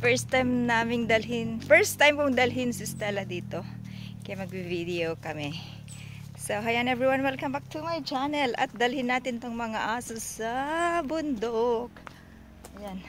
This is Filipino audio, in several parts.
First time kong dalhin si Stella dito. Kaya mag-video kami. So, ayan everyone, welcome back to my channel. At dalhin natin tong mga aso sa bundok. Ayan.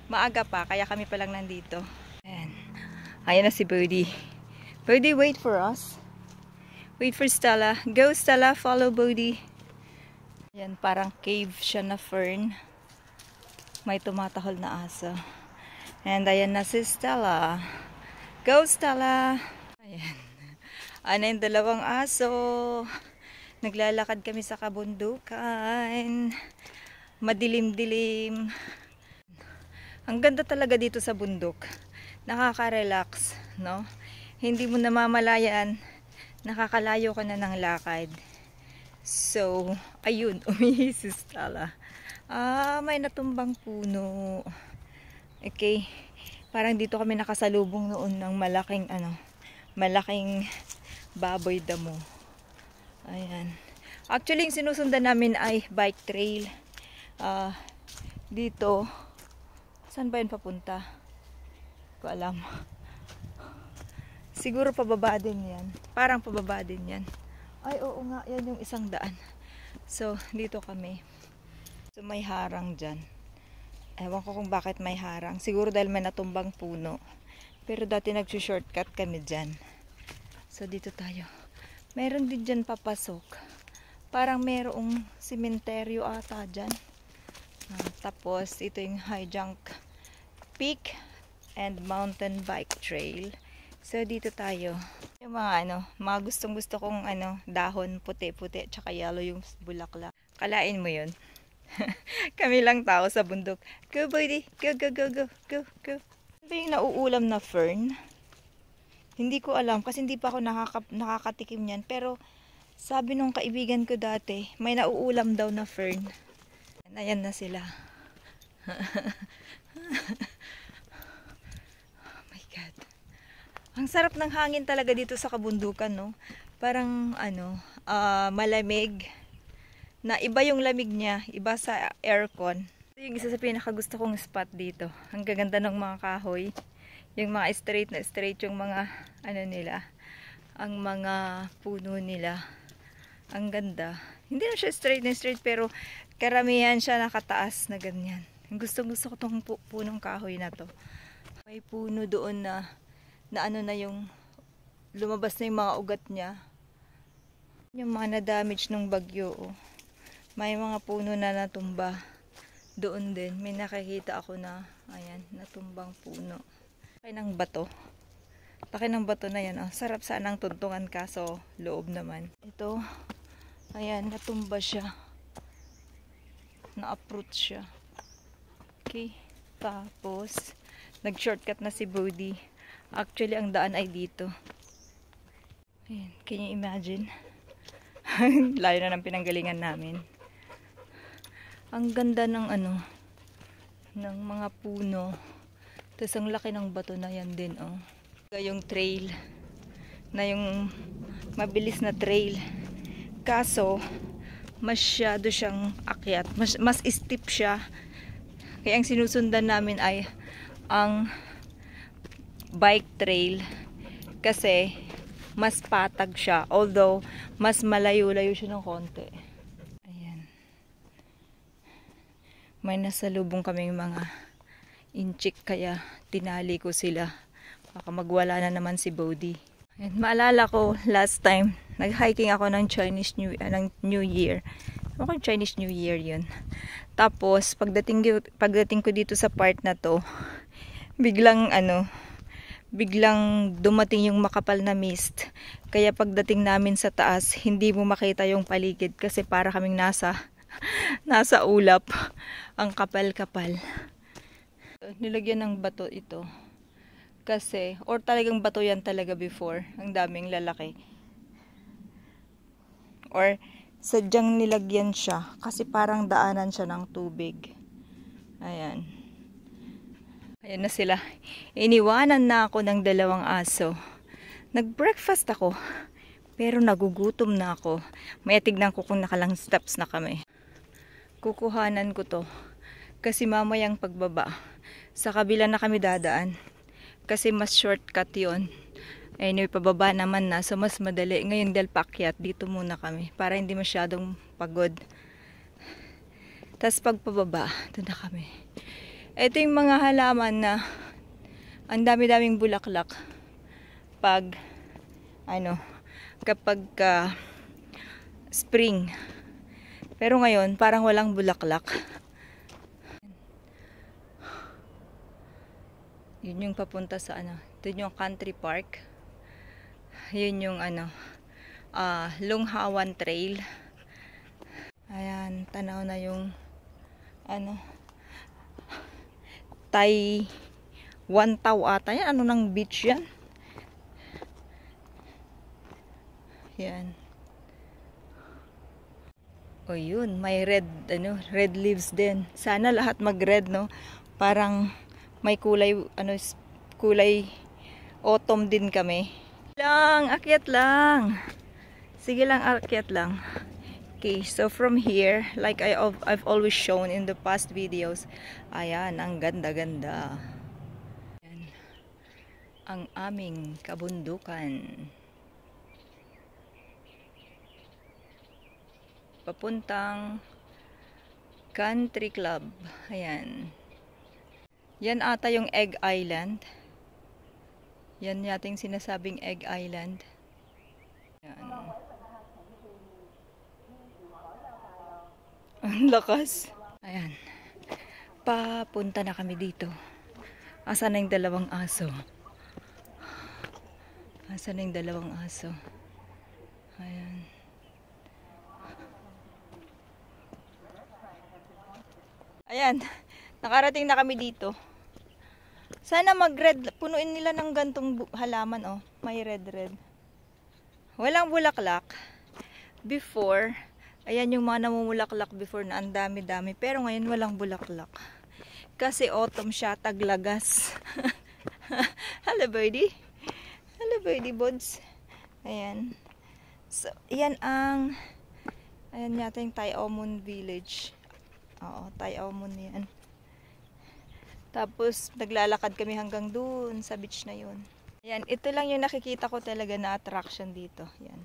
Maaga pa, kaya kami pa lang nandito. Ayan. Ayan na si Bodhi. Bodhi, wait for us. Wait for Stella. Go Stella, follow Bodhi. Ayan, parang cave siya na fern. May tumatahol na aso. And ayan na si Stella. Go Stella! Ayan. Ano yung dalawang aso. Naglalakad kami sa kabundukan. Madilim-dilim. Ang ganda talaga dito sa bundok. Nakaka-relax, no? Hindi mo namamalayan. Nakakalayo ka na ng lakad. So, ayun, umihi si Stella. May natumbang puno. Okay. Parang dito kami nakasalubong noon ng malaking baboy damo. Ayan. Actually, yung sinusundan namin ay bike trail. Dito. Saan ba yun papunta? Hindi ko alam. Siguro pababa din yan. Parang pababa din yan. Ay, oo nga. Yan yung isang daan. So, dito kami. So, may harang dyan. Ewan ko kung bakit may harang. Siguro dahil may natumbang puno. Pero dati nag-shortcut kami dyan. So, dito tayo. Meron din dyan papasok. Parang merong simenteryo ata dyan. Tapos, ito yung high junk peak and mountain bike trail. So, dito tayo. Yung mga gustong-gusto kong dahon puti-puti tsaka yellow yung bulaklak. Kalain mo yun. Kami lang tao sa bundok. Go, Bodhi. Go, go, go, go, go, go. Ano ba yung nauulam na fern? Hindi ko alam kasi hindi pa ako nakakatikim yan. Pero sabi nung kaibigan ko dati, may nauulam daw na fern. Ayan na sila. Oh my God. Ang sarap ng hangin talaga dito sa kabundukan, no? Parang malamig. Na iba yung lamig niya, iba sa aircon. Ito yung isa sa pinakagusto kong spot dito. Ang gaganda ng mga kahoy. Yung mga straight yung mga nila. Ang mga puno nila. Ang ganda. Hindi na siya straight pero karamihan siya nakataas na ganyan. Gusto ko tong punong kahoy na to. May puno doon na yung lumabas na yung mga ugat niya. Yung mga na-damage nung bagyo, oh. May mga puno na natumba. Doon din. May nakikita ako na, ayan, natumbang puno. Laki ng bato. Laki ng bato na yan. Oh. Sarap sanang tuntungan kaso loob naman. Ito, ayan, natumba siya. Na-uproot siya. Okay. Tapos, nag-shortcut na si Bodhi. Actually, ang daan ay dito. Ayan, can you imagine? Layo na ng pinanggalingan namin. Ang ganda ng ng mga puno. Tapos ang laki ng bato na yan din, oh. Yung trail na yung mabilis na trail. Kaso masyado siyang akyat. Mas steep siya. Kaya ang sinusundan namin ay ang bike trail kasi mas patag siya. Although mas malayo-layo siya ng konti. May nasalubong kaming mga inchik kaya tinali ko sila. Baka magwala na naman si Bodhi. And maalala ko last time nag-hiking ako ng Chinese New Year. Okay, Chinese New Year 'yun. Tapos pagdating ko dito sa part na to, biglang dumating yung makapal na mist. Kaya pagdating namin sa taas, hindi mo makita yung paligid kasi para kaming nasa ulap. Ang kapal-kapal. Nilagyan ng bato ito. Kasi, or talagang bato yan talaga before. Ang daming lalaki. Or, sadyang nilagyan siya. Kasi parang daanan siya ng tubig. Ayan. Ayan na sila. Iniwanan na ako ng dalawang aso. Nag-breakfast ako. Pero nagugutom na ako. May tignan ko kung nakalang steps na kami. Kukuhanan ko to kasi mamayang pagbaba Sa kabila na kami dadaan. Kasi mas shortcut yun. Anyway, pababa naman na. So, mas madali. Ngayon, dahil paakyat, dito muna kami. Para hindi masyadong pagod. Tapos, pag pababa, doon na kami. Ito yung mga halaman na ang dami-daming bulaklak. Pag, kapag spring. Pero ngayon, parang walang bulaklak. Yun yung papunta sa Yun yung country park. Yun yung Lunghawan Trail. Ayan, tanaw na yung Wantao ata yan. Ano ng beach yan? Yan. O yun, may red leaves din. Sana lahat mag-red, no? Parang may kulay, kulay autumn din kami. Akyat lang. Sige lang, akyat lang. Okay, so from here, like I've always shown in the past videos, ayan, ang ganda-ganda. Ayan, ang aming kabundukan. Papuntang Country Club. Ayan. Yan ata yung Egg Island. Yan yating sinasabing Egg Island. Ayan. Ang lakas. Ayan. Papunta na kami dito. Asan na yung dalawang aso? Asan na yung dalawang aso? Ayan. Ayan. Nakarating na kami dito. Sana mag-red. Punuin nila ng gantong halaman, oh. May red-red. Walang bulaklak. Before, ayan yung mga namumulaklak before na ang dami-dami. Pero ngayon walang bulaklak. Kasi autumn siya, taglagas. Hello, birdie. Hello, birdie buds. Ayan. So, ayan yata yung Taiomon Village. Oo, Taiomon yan. Tapos, naglalakad kami hanggang dun sa beach na yun. Ayan, ito lang yung nakikita ko talaga na attraction dito. Ayan.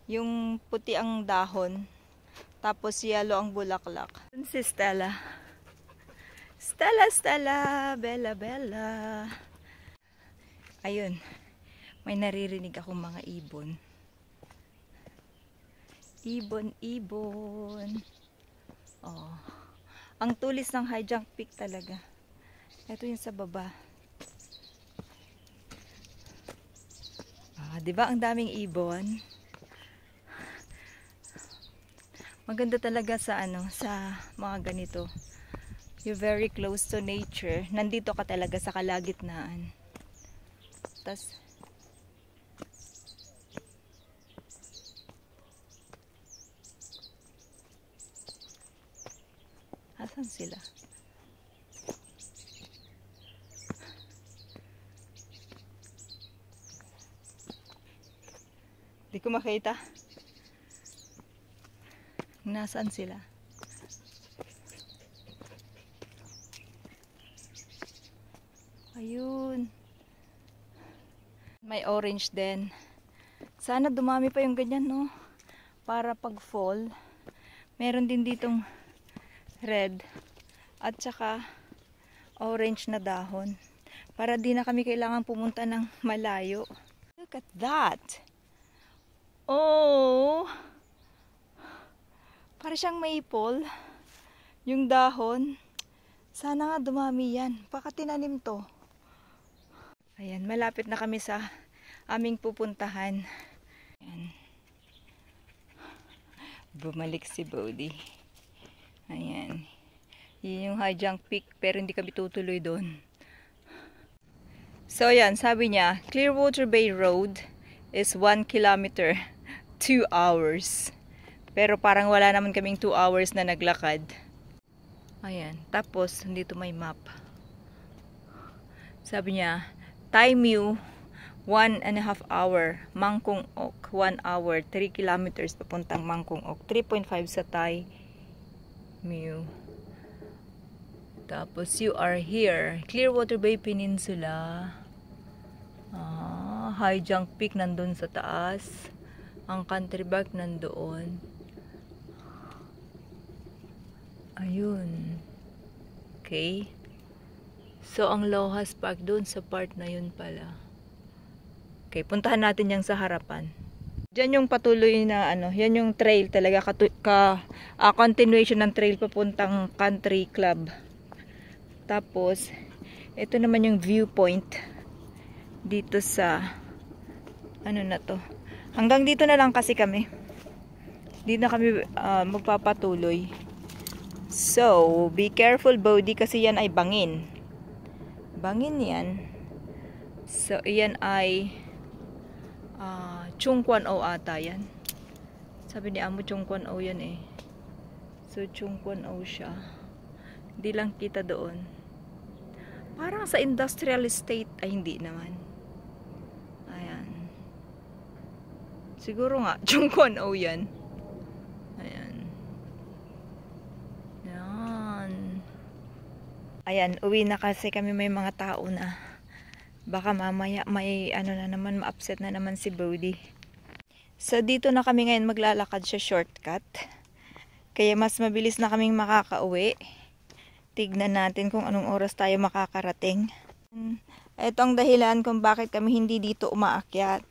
Yung puti ang dahon. Tapos, yellow ang bulaklak. Si Stella. Stella, Bella, Bella. Ayun. May naririnig akong mga ibon. Ibon. Oh. Ang tulis ng High Junk Peak talaga. Ito yung sa baba. Ah, 'di ba ang daming ibon? Maganda talaga sa sa mga ganito. You're very close to nature. Nandito ka talaga sa kalagitnaan. Tas asan sila? Di ko makita. Nasaan sila? Ayun. May orange din. Sana dumami pa yung ganyan, no? Para pag fall, meron din ditong red at saka orange na dahon. Para di na kami kailangan pumunta ng malayo. Look at that! Oh! Para siyang maple. Yung dahon. Sana nga dumami yan. Baka tinanim to. Ayan, malapit na kami sa aming pupuntahan. Ayan. Bumalik si Bodhi. Ayan. Yun yung High Junk Peak, pero hindi kami tutuloy doon. So, ayan, sabi niya, Clearwater Bay Road is 1 kilometer, 2 hours. Pero parang wala naman kaming 2 hours na naglakad. Ayan. Tapos, dito may map. Sabi niya, Thai Mew, 1.5 hour. Mangkong Ok, 1 hour. 3 kilometers papuntang Mangkong Ok. 3.5 sa Thai Mew. Tapos you are here, Clearwater Bay Peninsula. High Junk Peak nandun sa taas. Ang Country Park nandoon. Ayun. Okay. So, ang Lohas Park doon sa part na yun pala. Okay, puntahan natin yung sa harapan. Diyan yung patuloy na yan yung trail talaga. Continuation ng trail papuntang Country Club. Tapos, ito naman yung viewpoint dito sa na to. Hanggang dito na lang kasi kami. Dito na kami magpapatuloy. So, be careful, Bodhi, kasi yan ay bangin. Bangin yan. So, yan ay Chungkwan O ata yan. Sabi ni Amo, Chungkwan O yan eh. So, Chungkwan O siya. Hindi lang kita doon. Parang sa industrial estate. Ay, hindi naman. Ayan. Siguro nga, Chungkwan O yan. Ayan. Yan. Ayan, uwi na kasi kami, may mga tao na. Baka mamaya may na naman, ma-upset na naman si Bodhi. So, dito na kami ngayon maglalakad sa shortcut. Kaya mas mabilis na kaming makakauwi. Tignan natin kung anong oras tayo makakarating. Ito ang dahilan kung bakit kami hindi dito umaakyat.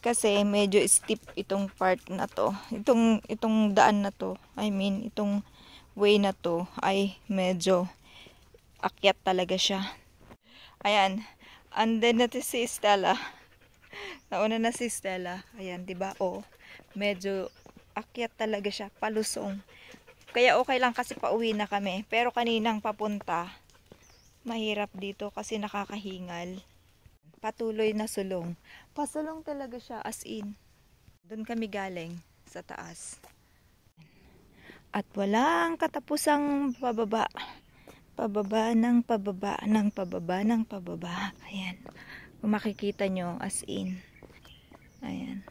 Kasi medyo steep itong part na to. Itong daan na to. I mean, itong way na to ay medyo akyat talaga siya. Ayan. And then natin si Stella. Nauna na si Stella. Ayan, diba? Medyo akyat talaga siya. Palusong. Kaya okay lang kasi pauwi na kami. Pero kaninang papunta, mahirap dito kasi nakakahingal. Patuloy na sulong. Pasulong talaga siya, as in. Doon kami galing sa taas. At walang katapusang pababa. Pababa ng pababa ng pababa ng pababa. Ayan. Kung makikita nyo, as in. Ayan.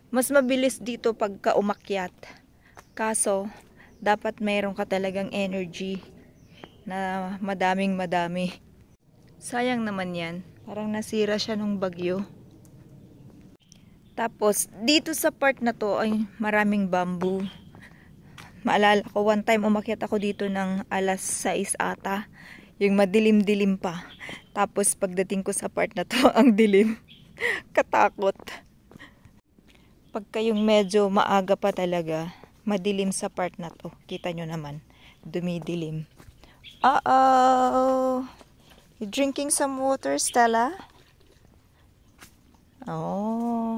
Mas mabilis dito pagka umakyat. Kaso, dapat mayroon ka talagang energy na madaming-madami. Sayang naman yan. Parang nasira siya nung bagyo. Tapos, dito sa part na to ay maraming bamboo. Maalala ko, one time umakyat ako dito ng alas 6 ata. Yung madilim-dilim pa. Tapos pagdating ko sa part na to, ang dilim. Katakot. Pagka yung medyo maaga pa talaga, madilim sa part na to. Kita nyo naman, dumidilim. You drinking some water, Stella?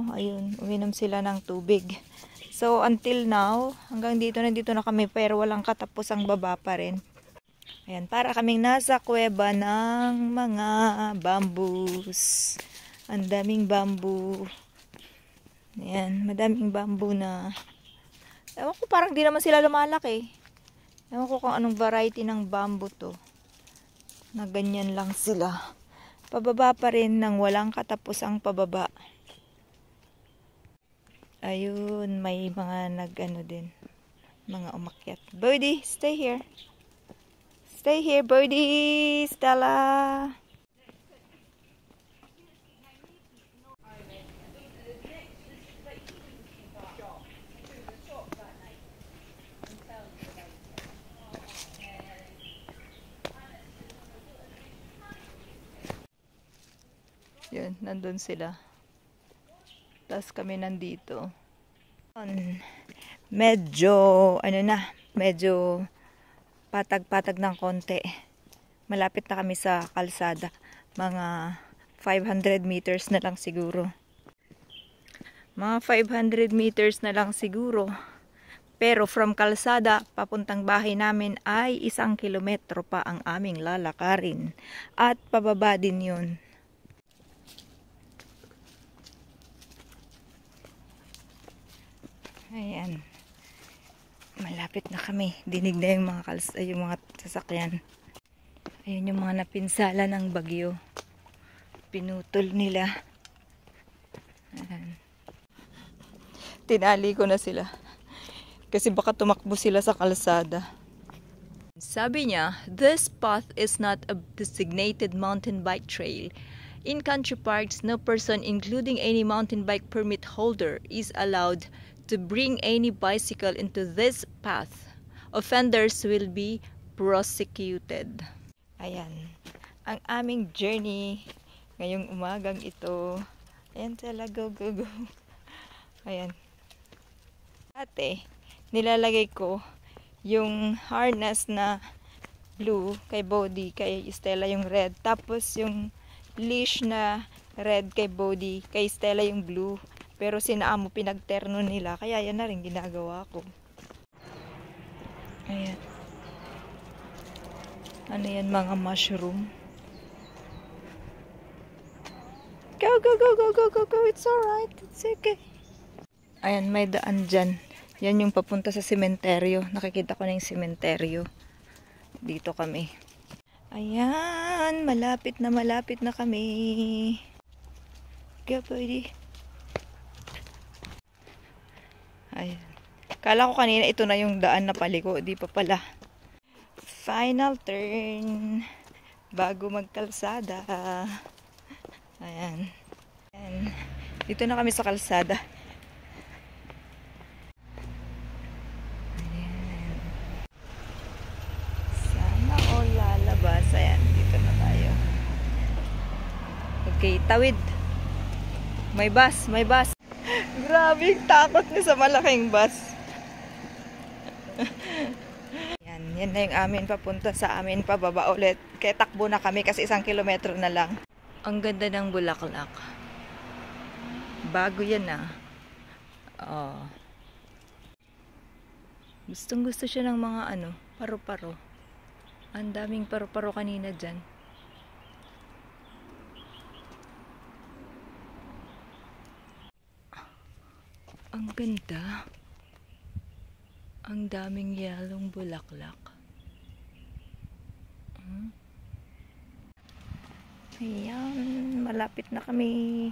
Ayun. Uminom sila ng tubig. So, until now, hanggang dito na kami, pero walang katapusang baba pa rin. Ayan, para kaming nasa kuweba ng mga bamboos. Ang daming bamboo. Ayan, madaming bamboo na. Ewan ko, parang di naman sila lumalaki. Ewan ko kung anong variety ng bamboo to. Na ganyan lang sila. Pababa pa rin ng walang katapusang pababa. Ayun, may mga din. Mga umakyat. Bodhi, stay here. Stay here, Bodhi. Stella. Yun, nandun sila. Tapos kami nandito. Medyo, medyo patag-patag ng konti. Malapit na kami sa kalsada. Mga 500 meters na lang siguro. Mga 500 meters na lang siguro. Pero from kalsada, papuntang bahay namin ay 1 kilometro pa ang aming lalakarin. At pababa din yun. Ayan. Malapit na kami. Dinig na yung mga yung mga sasakyan. Ayan yung mga napinsala ng bagyo. Pinutol nila. Ayan. Tinali ko na sila. Kasi baka tumakbo sila sa kalsada. Sabi niya, this path is not a designated mountain bike trail. In country parks, no person, including any mountain bike permit holder, is allowed to bring any bicycle into this path. Offenders will be prosecuted. Ayan, ang aming journey ngayong umagang ito. Ayan sila, go, go, go. Ayan. Ate, nilalagay ko yung harness na blue kay Body, kay Stella yung red. Tapos yung leash na red kay Body, kay Stella yung blue. Pero sinaamo pinagterno nila, kaya yan na rin ginagawa ko. Ayan. Ano yan, mga mushroom? Go, go, go, go, go, go, go. It's alright. It's okay. Ayan, may daan dyan. Yan yung papunta sa sementeryo. Nakikita ko na yung sementeryo. Dito kami. Ayan, malapit na kami. Go, Buddy. Ayan. Kala ko kanina ito na yung daan na paliko. Di pa pala. Final turn. Bago magkalsada. Ayan. Ayan. Dito na kami sa kalsada. Ayan. Sana all lalabas. Ayan, dito na tayo. Okay, tawid. May bus, may bus. Grabe, takot niya sa malaking bus. Yan na yung amin papunta sa amin pababa ulit. Kaya takbo na kami kasi 1 kilometro na lang. Ang ganda ng bulaklak. Bago yan ah. Oh. Gustong gusto siya ng mga ano, paru-paro. Ang daming paru-paro kanina dyan. Ang ganda. Ang daming yelong bulaklak. Ayan, malapit na kami.